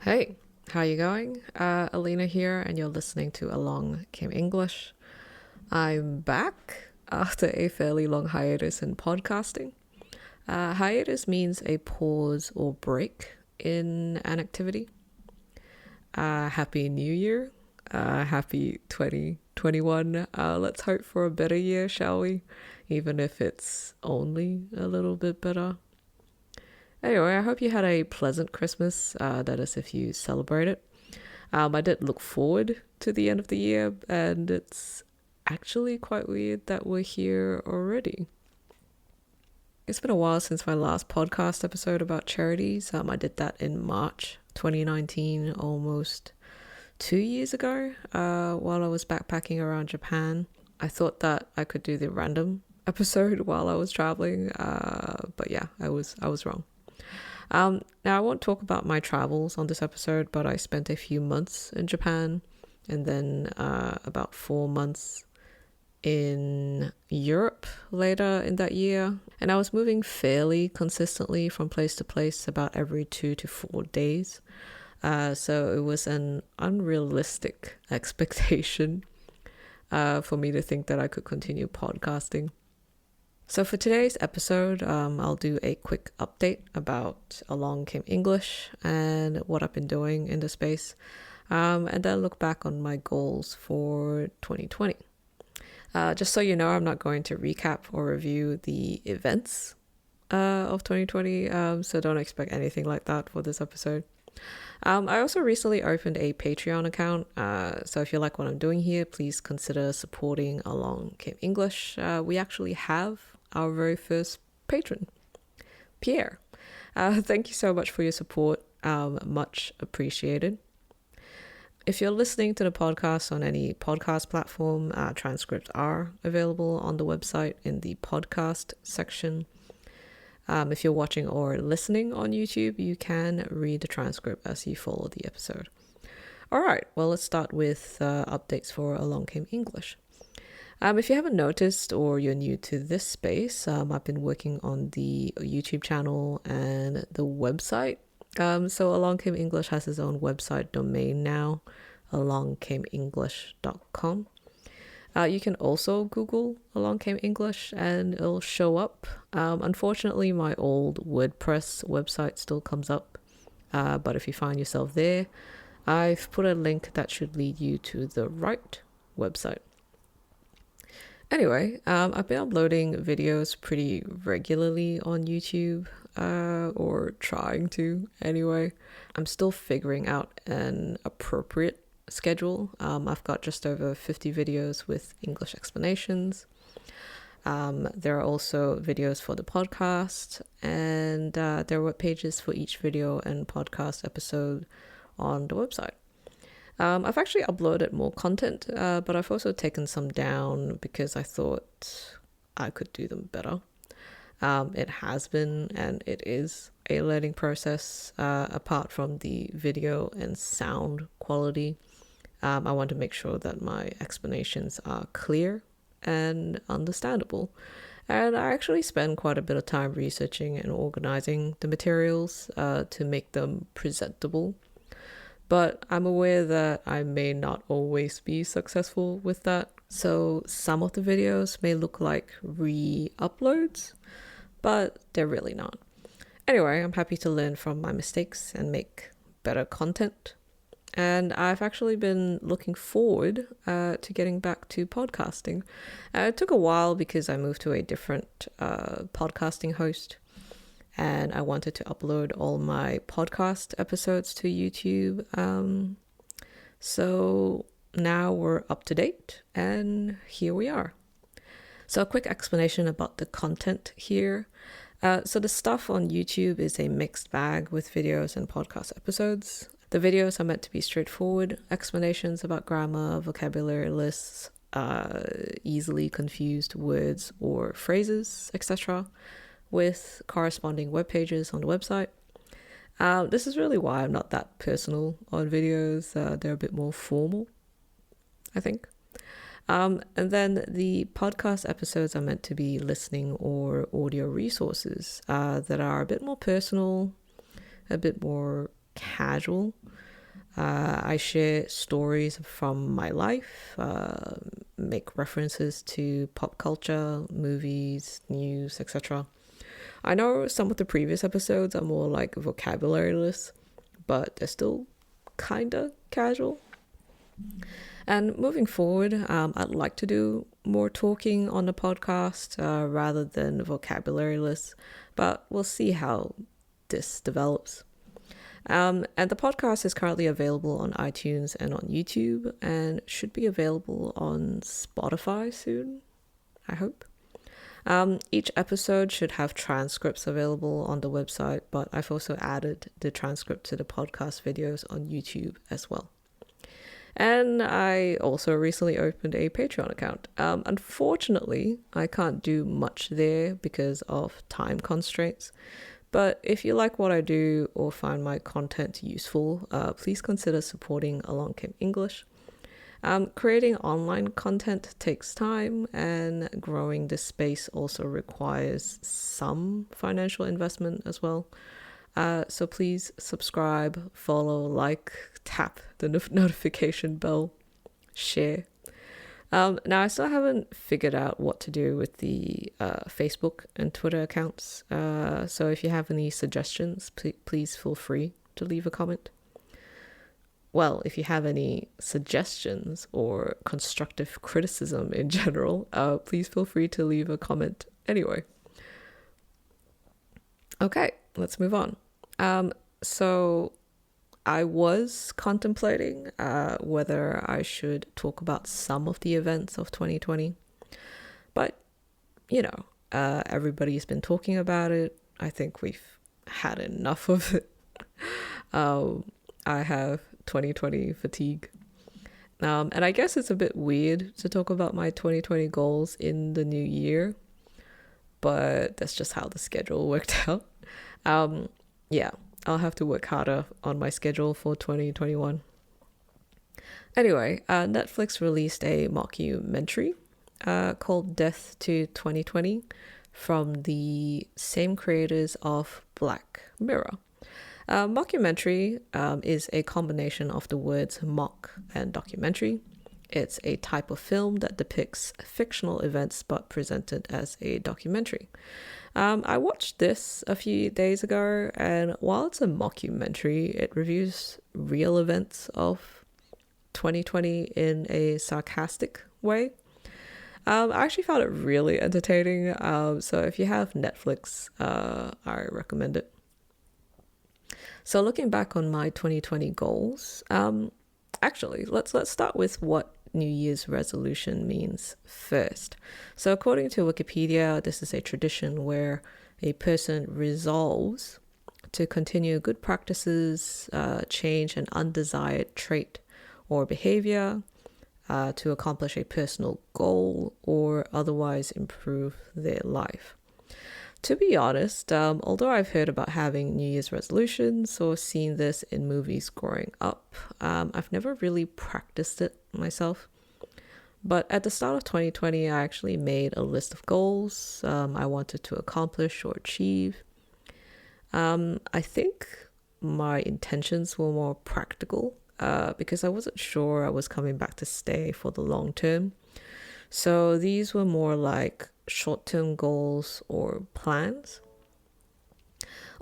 Hey, how you going? Alina here, and you're listening to Along Came English. I'm back after a fairly long hiatus in podcasting. Hiatus means a pause or break in an activity. Happy New Year. Happy 2021. Let's hope for a better year, shall we? Even if it's only a little bit better. Anyway, I hope you had a pleasant Christmas. That is, if you celebrate it. I did look forward to the end of the year, and it's actually quite weird that we're here already. It's been a while since my last podcast episode about charities. I did that in March 2019, almost 2 years ago, while I was backpacking around Japan. I thought that I could do the random episode while I was traveling, but yeah, I was wrong. Now, I won't talk about my travels on this episode, but I spent a few months in Japan and then about 4 months in Europe later in that year. And I was moving fairly consistently from place to place about every 2 to 4 days. So it was an unrealistic expectation for me to think that I could continue podcasting. So for today's episode, I'll do a quick update about Along Came English and what I've been doing in the space, and then look back on my goals for 2020. Just so you know, I'm not going to recap or review the events of 2020, so don't expect anything like that for this episode. I also recently opened a Patreon account, so if you like what I'm doing here, please consider supporting Along Came English. We actually have our very first patron, Pierre. Thank you so much for your support. Much appreciated. If you're listening to the podcast on any podcast platform, transcripts are available on the website in the podcast section. If you're watching or listening on YouTube, you can read the transcript as you follow the episode. All right, well, let's start with updates for Along Came English. If you haven't noticed or you're new to this space, I've been working on the YouTube channel and the website. So Along Came English has its own website domain now, alongcameenglish.com. You can also Google Along Came English and it'll show up. Unfortunately, my old WordPress website still comes up, but if you find yourself there, I've put a link that should lead you to the right website. Anyway, I've been uploading videos pretty regularly on YouTube, or trying to anyway. I'm still figuring out an appropriate schedule. I've got just over 50 videos with English explanations. There are also videos for the podcast, and there are web pages for each video and podcast episode on the website. I've actually uploaded more content, but I've also taken some down because I thought I could do them better. It has been and it is a learning process. Apart from the video and sound quality, I want to make sure that my explanations are clear and understandable. And I actually spend quite a bit of time researching and organizing the materials to make them presentable. But I'm aware that I may not always be successful with that. So some of the videos may look like re-uploads, but they're really not. Anyway, I'm happy to learn from my mistakes and make better content. And I've actually been looking forward to getting back to podcasting. It took a while because I moved to a different podcasting host. And I wanted to upload all my podcast episodes to YouTube. So now we're up to date, and here we are. So a quick explanation about the content here. So the stuff on YouTube is a mixed bag with videos and podcast episodes. The videos are meant to be straightforward explanations about grammar, vocabulary lists, easily confused words or phrases, etc., with corresponding web pages on the website. This is really why I'm not that personal on videos. They're a bit more formal, I think. And then the podcast episodes are meant to be listening or audio resources that are a bit more personal, a bit more casual, I share stories from my life, make references to pop culture, movies, news, etc. I know some of the previous episodes are more like vocabulary-less, but they're still kinda casual. And moving forward, I'd like to do more talking on the podcast rather than vocabulary-less, but we'll see how this develops. And the podcast is currently available on iTunes and on YouTube, and should be available on Spotify soon, I hope. Each episode should have transcripts available on the website, but I've also added the transcript to the podcast videos on YouTube as well. And I also recently opened a Patreon account. Unfortunately, I can't do much there because of time constraints. But if you like what I do or find my content useful, please consider supporting Along Came English. Creating online content takes time, and growing this space also requires some financial investment as well. So please subscribe, follow, like, tap the notification bell, share. Now, I still haven't figured out what to do with the Facebook and Twitter accounts. So if you have any suggestions, please feel free to leave a comment. Well, if you have any suggestions or constructive criticism in general, please feel free to leave a comment anyway. Okay, let's move on. So I was contemplating whether I should talk about some of the events of 2020, but everybody's been talking about it. I think we've had enough of it. I have 2020 fatigue. And I guess it's a bit weird to talk about my 2020 goals in the new year, but that's just how the schedule worked out. Yeah, I'll have to work harder on my schedule for 2021. Anyway, Netflix released a mockumentary called Death to 2020 from the same creators of Black Mirror. Mockumentary is a combination of the words mock and documentary. It's a type of film that depicts fictional events but presented as a documentary. I watched this a few days ago, and while it's a mockumentary, it reviews real events of 2020 in a sarcastic way. I actually found it really entertaining, so if you have Netflix, I recommend it. So looking back on my 2020 goals, actually, let's start with what New Year's resolution means first. So according to Wikipedia, this is a tradition where a person resolves to continue good practices, change an undesired trait or behavior, to accomplish a personal goal, or otherwise improve their life. To be honest, although I've heard about having New Year's resolutions or seen this in movies growing up, I've never really practiced it myself. But at the start of 2020, I actually made a list of goals I wanted to accomplish or achieve. I think my intentions were more practical because I wasn't sure I was coming back to stay for the long term. So these were more like short-term goals or plans.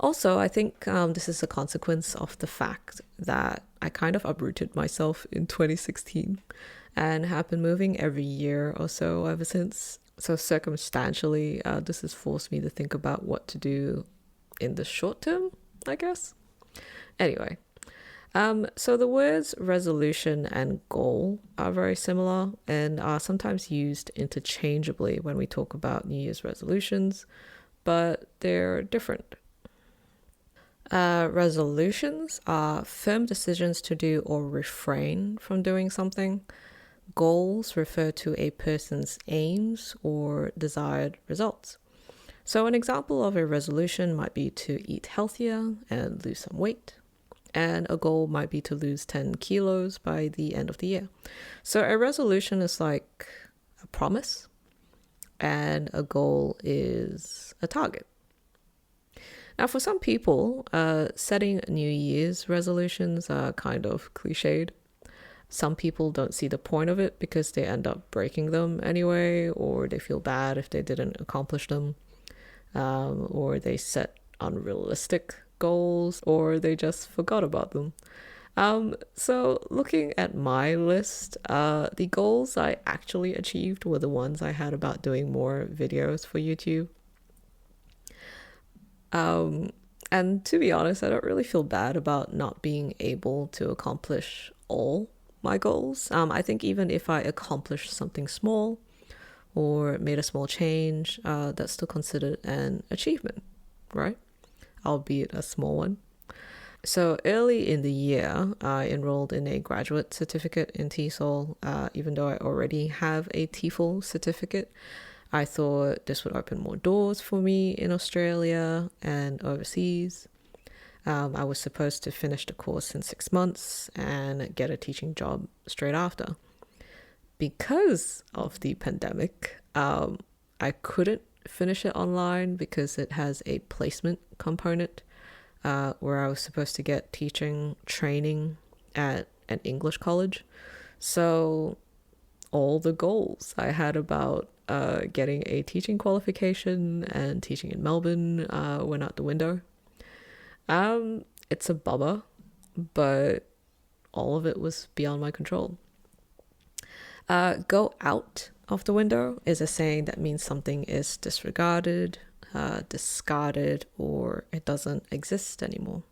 Also, I think this is a consequence of the fact that I kind of uprooted myself in 2016 and have been moving every year or so ever since. So circumstantially, this has forced me to think about what to do in the short term, I guess. Anyway, so the words resolution and goal are very similar and are sometimes used interchangeably when we talk about New Year's resolutions, but they're different. Resolutions are firm decisions to do or refrain from doing something. Goals refer to a person's aims or desired results. So an example of a resolution might be to eat healthier and lose some weight. And a goal might be to lose 10 kilos by the end of the year. So a resolution is like a promise, and a goal is a target. Now, for some people, setting New Year's resolutions are kind of cliched. Some people don't see the point of it because they end up breaking them anyway, or they feel bad if they didn't accomplish them, or they set unrealistic goals, or they just forgot about them. So looking at my list, the goals I actually achieved were the ones I had about doing more videos for YouTube. And to be honest, I don't really feel bad about not being able to accomplish all my goals. I think even if I accomplished something small or made a small change, that's still considered an achievement, right? Albeit a small one. So early in the year, I enrolled in a graduate certificate in TESOL, even though I already have a TEFL certificate. I thought this would open more doors for me in Australia and overseas. I was supposed to finish the course in 6 months and get a teaching job straight after. Because of the pandemic, I couldn't finish it online because it has a placement component where I was supposed to get teaching training at an English college. So all the goals I had about getting a teaching qualification and teaching in Melbourne went out the window. It's a bummer, but all of it was beyond my control. Go out of the window is a saying that means something is disregarded, discarded, or it doesn't exist anymore.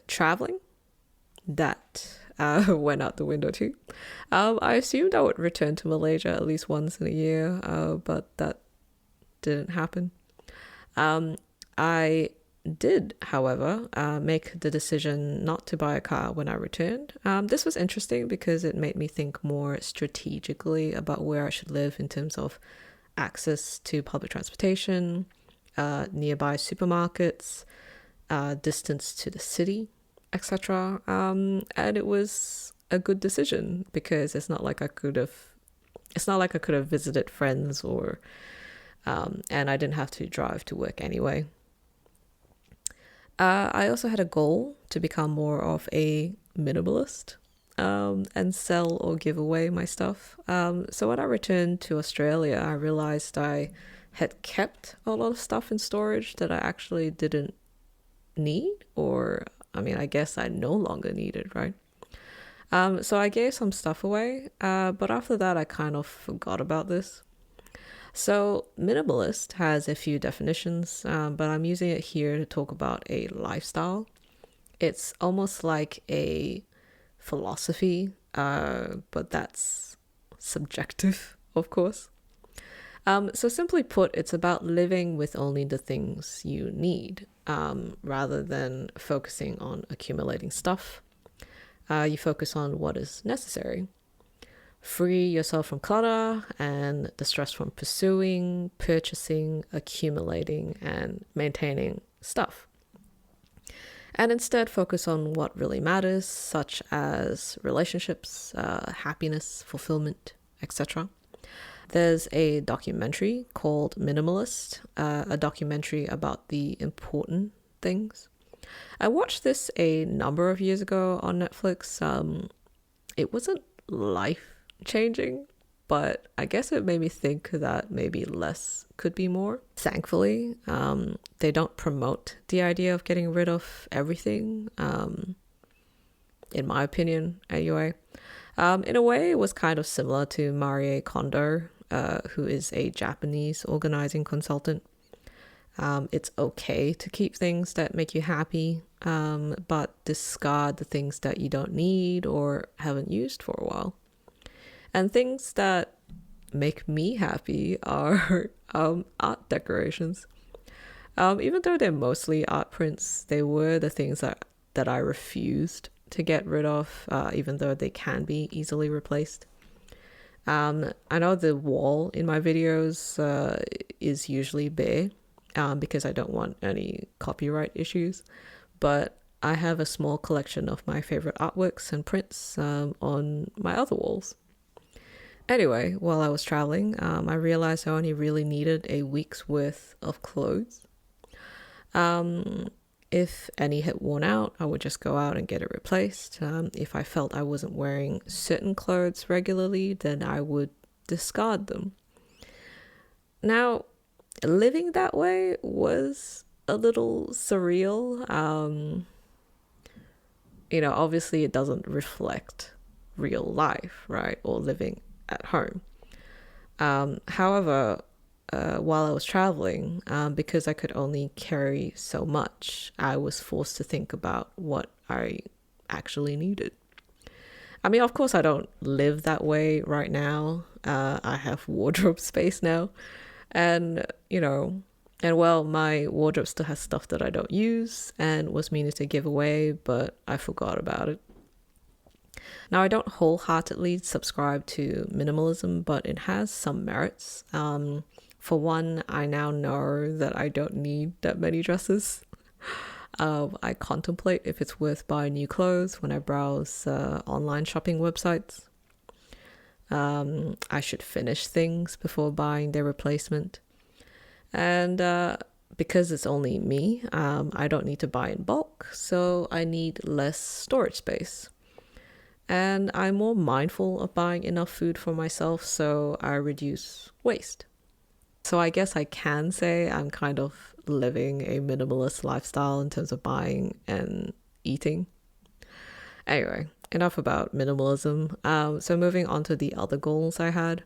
Traveling, that went out the window too. I assumed I would return to Malaysia at least once in a year, but that didn't happen. I did, however, make the decision not to buy a car when I returned. This was interesting because it made me think more strategically about where I should live in terms of access to public transportation, nearby supermarkets, distance to the city, etc. And it was a good decision because it's not like I could have visited friends or and I didn't have to drive to work anyway. I also had a goal to become more of a minimalist and sell or give away my stuff. So when I returned to Australia, I realized I had kept a lot of stuff in storage that I actually didn't need, or I guess I no longer needed, right? So I gave some stuff away, but after that, I kind of forgot about this. So, minimalist has a few definitions, but I'm using it here to talk about a lifestyle. It's almost like a philosophy, but that's subjective, of course. So, simply put, it's about living with only the things you need, rather than focusing on accumulating stuff. You focus on what is necessary. Free yourself from clutter and the stress from pursuing, purchasing, accumulating, and maintaining stuff. And instead focus on what really matters, such as relationships, happiness, fulfillment, etc. There's a documentary called Minimalist, a documentary about the important things. I watched this a number of years ago on Netflix. It wasn't life changing, but I guess it made me think that maybe less could be more. Thankfully, they don't promote the idea of getting rid of everything, in my opinion, anyway. In a way, it was kind of similar to Marie Kondo, who is a Japanese organizing consultant. It's okay to keep things that make you happy, but discard the things that you don't need or haven't used for a while. And things that make me happy are art decorations. Even though they're mostly art prints, they were the things that I refused to get rid of, even though they can be easily replaced. I know the wall in my videos is usually bare because I don't want any copyright issues, but I have a small collection of my favorite artworks and prints on my other walls. Anyway, while I was traveling, I realized I only really needed a week's worth of clothes. If any had worn out, I would just go out and get it replaced. If I felt I wasn't wearing certain clothes regularly, then I would discard them. Now, living that way was a little surreal. Obviously it doesn't reflect real life, right? Or living at home. However, while I was traveling, because I could only carry so much, I was forced to think about what I actually needed. I mean, of course, I don't live that way right now. I have wardrobe space now. And, my wardrobe still has stuff that I don't use and was meaning to give away, but I forgot about it. Now, I don't wholeheartedly subscribe to minimalism, but it has some merits. For one, I now know that I don't need that many dresses. I contemplate if it's worth buying new clothes when I browse online shopping websites. I should finish things before buying their replacement. And because it's only me, I don't need to buy in bulk, so I need less storage space. And I'm more mindful of buying enough food for myself, so I reduce waste. So I guess I can say I'm kind of living a minimalist lifestyle in terms of buying and eating. Anyway, enough about minimalism. So moving on to the other goals I had.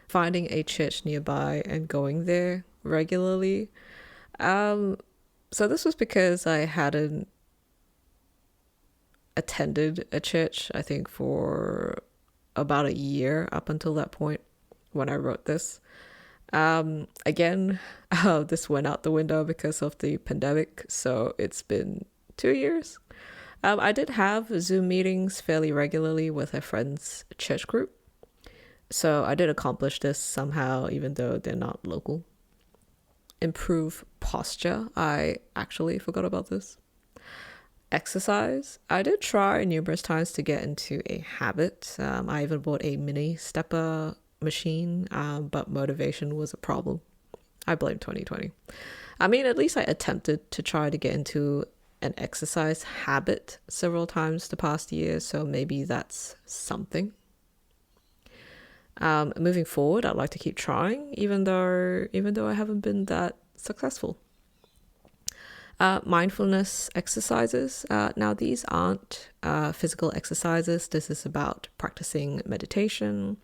Finding a church nearby and going there regularly. So this was because I hadn't attended a church, I think, for about a year up until that point when I wrote this. Again, this went out the window because of the pandemic, so it's been 2 years. I did have Zoom meetings fairly regularly with a friend's church group, so I did accomplish this somehow, even though they're not local. Improve posture. I actually forgot about this. Exercise. I did try numerous times to get into a habit. I even bought a mini stepper machine, but motivation was a problem. I blame 2020. I mean, at least I attempted to try to get into an exercise habit several times the past year, so maybe that's something. Moving forward, I'd like to keep trying, even though I haven't been that successful. Mindfulness exercises. Now, these aren't physical exercises. This is about practicing meditation,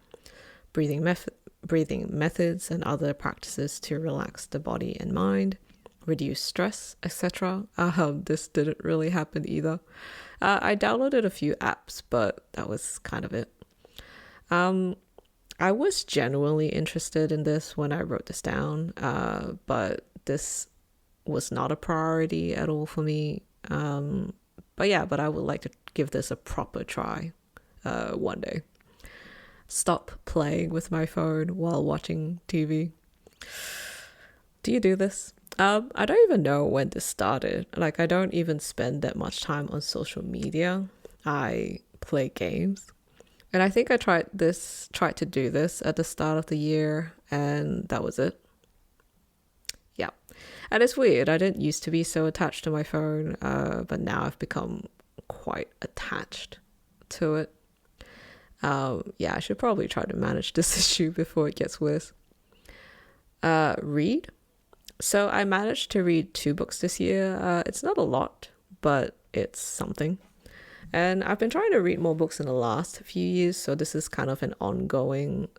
breathing methods, and other practices to relax the body and mind, reduce stress, etc. This didn't really happen either. I downloaded a few apps, but that was kind of it. I was genuinely interested in this when I wrote this down, but this was not a priority at all for me. But I would like to give this a proper try one day. Stop playing with my phone while watching TV. Do you do this? I don't even know when this started. Like, I don't even spend that much time on social media. I play games. And I think I tried to do this at the start of the year, and that was it. Yeah. And it's weird. I didn't used to be so attached to my phone, but now I've become quite attached to it. I should probably try to manage this issue before it gets worse. Read. So I managed to read 2 books this year. It's not a lot, but it's something. And I've been trying to read more books in the last few years, so this is kind of an ongoing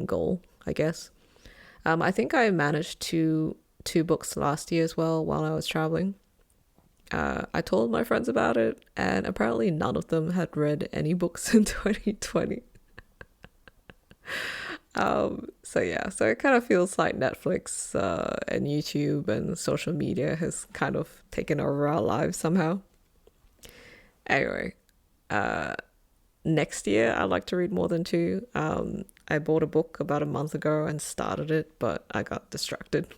goal, I guess. I think I managed two books last year as well while I was traveling. I told my friends about it, and apparently none of them had read any books in 2020. So it kind of feels like Netflix and YouTube and social media has kind of taken over our lives somehow. Anyway, next year I'd like to read more than 2. I bought a book about a month ago and started it, but I got distracted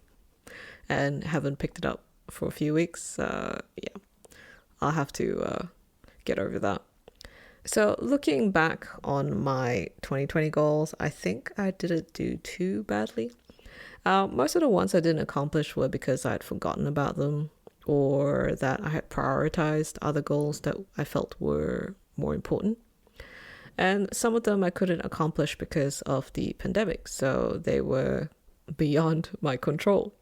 and haven't picked it up for a few weeks. I'll have to get over that. So looking back on my 2020 goals, I think I didn't do too badly. Most of the ones I didn't accomplish were because I had forgotten about them or that I had prioritized other goals that I felt were more important. And some of them I couldn't accomplish because of the pandemic, so they were beyond my control.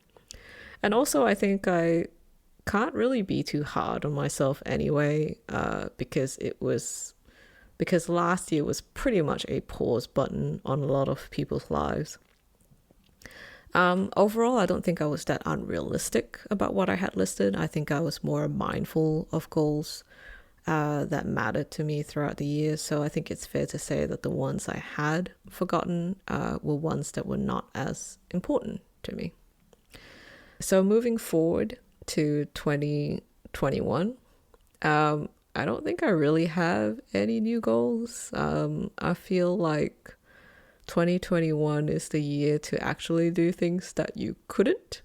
And also, I think I can't really be too hard on myself anyway, because last year was pretty much a pause button on a lot of people's lives. Overall, I don't think I was that unrealistic about what I had listed. I think I was more mindful of goals that mattered to me throughout the year. So I think it's fair to say that the ones I had forgotten were ones that were not as important to me. So moving forward to 2021, I don't think I really have any new goals. I feel like 2021 is the year to actually do things that you couldn't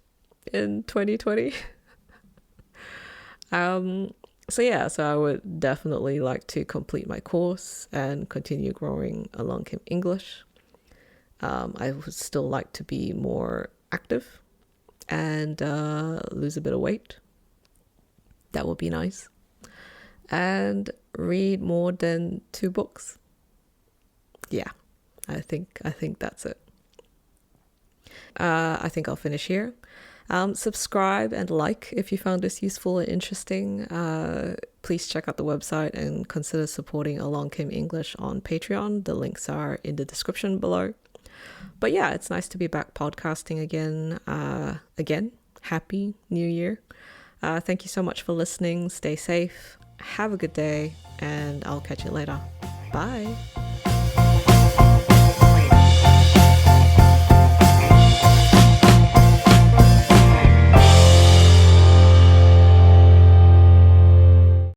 in 2020. So I would definitely like to complete my course and continue growing Along Came English. I would still like to be more active and lose a bit of weight. That would be nice. And read more than 2 books. Yeah, I think that's it. I think I'll finish here. Subscribe and like if you found this useful and interesting. Please check out the website and consider supporting Along Came English on Patreon. The links are in the description below. But yeah, it's nice to be back podcasting again. Happy New Year. Thank you so much for listening. Stay safe. Have a good day, and I'll catch you later. Bye.